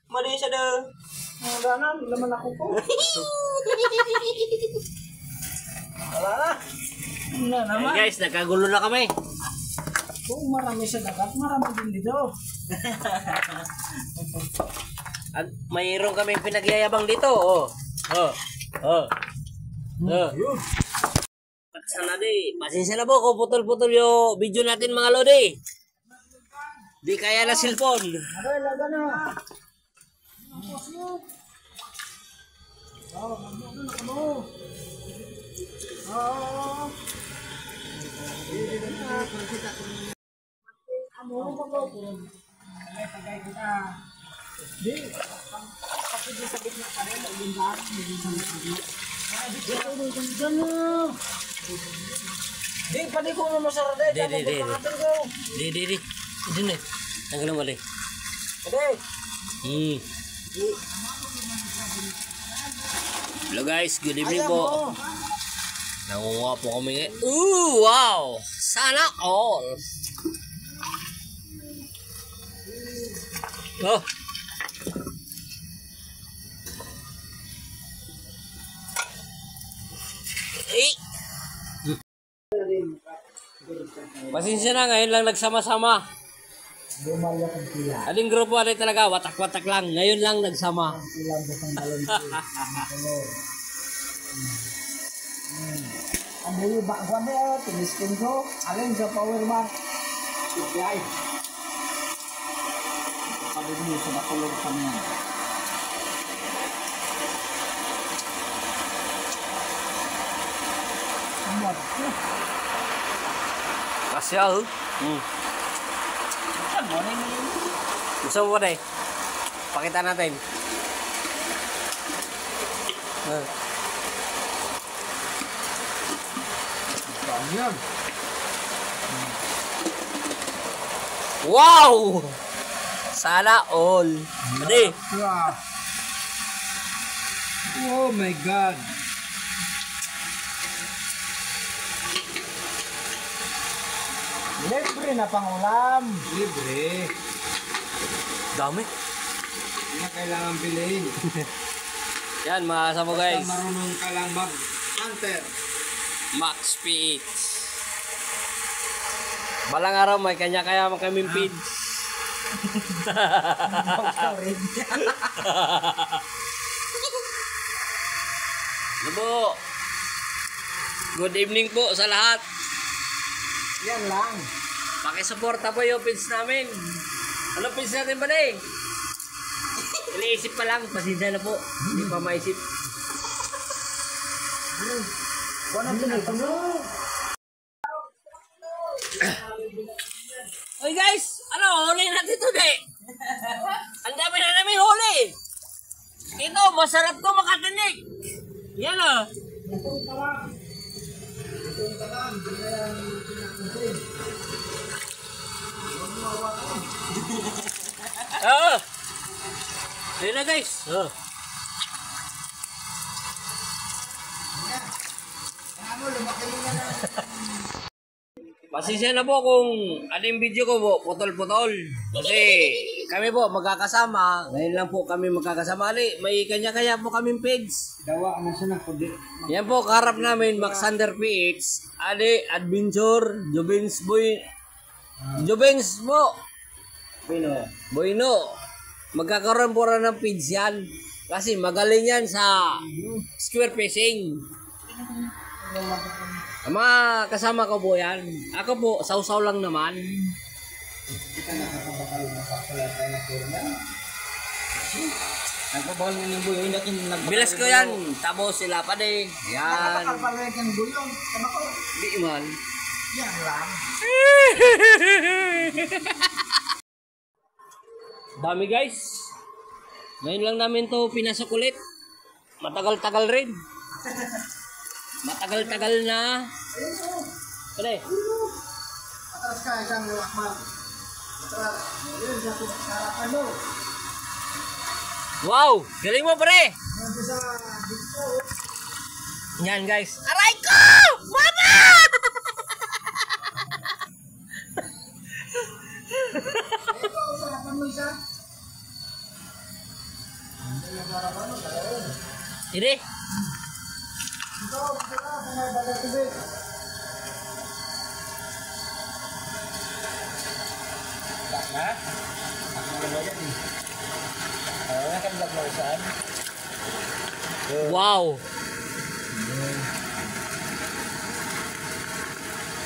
Mali siya daw. Wala na, laman ako po. Wala na. Wala naman. Hey guys, nagkagulo na kami. Kung marami sa dagat, marami din dito. At mayroon kami pinagyayabang dito. Oh. Sana di. Pasensya na po kung putol-putol yung video natin mga lodi. Di kaya na cellphone. Aray, laga na. Di, pagkakit sa gitna ka rin, mag-indahan, di, pwede ko naman sa rade. Di. Ito na. Tanggal mo ulit. Hello guys, good evening po. Nangunguha po kami ngayon. Ooh, wow! Sana all! Oh! Eh! Pasensya na, ngayon lang nagsama-sama. Aling grupo ano talaga, watak-watak lang. Ngayon lang nagsama. Ano yung bakwan na tinistin ko? Alin sa power bank? Sigay. Pagod mo sa bakulog pa niya. Kasya, oh. Gusto mo ba na eh? Pakita natin. Wow! Sana all. Mali. Oh my God. Libre na pangulam. Libre. Dami. Hindi na kailangan bilhin. Yan, mga kasama guys. Basta marunong ka lang mag-hunter. Max PH. Balang araw may kanya-kaya kaming feeds. Labo. Good evening po sa lahat. Yan lang. Pakisuporta po yung feeds namin. Ano feeds natin ba na eh? Iniisip pa lang. Pasensya na po. Hindi pa maisip. Oy guys! Ano? Huli natin today. Ang dami na namin huli. Ito, masarap to makatinig. Yan o. Oo. Ayun na guys. Pasensya na po kung ano yung video ko po, putol-putol. Kasi kami po magkakasama. Ngayon lang po kami magkakasama. May kanya-kanya po kaming page. Dawa na siya na kundi. Yan po, karap namin, Maxander PH. Ali, Adventure, Jobins Boy. Jobins po. Boyno. Magkakaroon po rin ng page yan. Kasi magaling yan sa square fishing. Ang mga kasama ko po yan. Ako po, sausaw lang naman. Nagpabawal nga ng buyo. Bilas ko yan. Tapos sila pa din. Yan. Nagpapalwag ng buyo. Tama ko. Di man. Yan lang. Dami guys. Ngayon lang namin to pinasok ulit. Matagal-tagal rin. Matagal-tagal na. Pwede. Atras ka isang lakman. Atras. Yun, sa harapan mo. Wow! Galing mo pre! Nandun sa dito. Yan guys. Aray ko! Mama! Ito, sa harapan mo isa. Ini. Ito, sila, kung may bagay tubig. Na? Ako na yan eh. Ano kan vlog mo saan? Wow.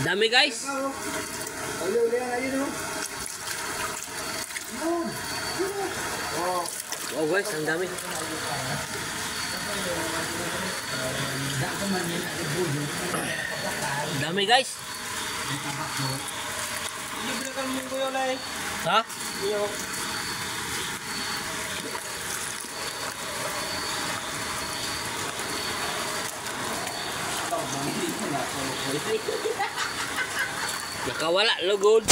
Dami guys. Uli-uli yan, ayun o. Wow guys, ang dami. Dami guys. Libre ka mo ko yun ay. Ha? Nakawala lugod.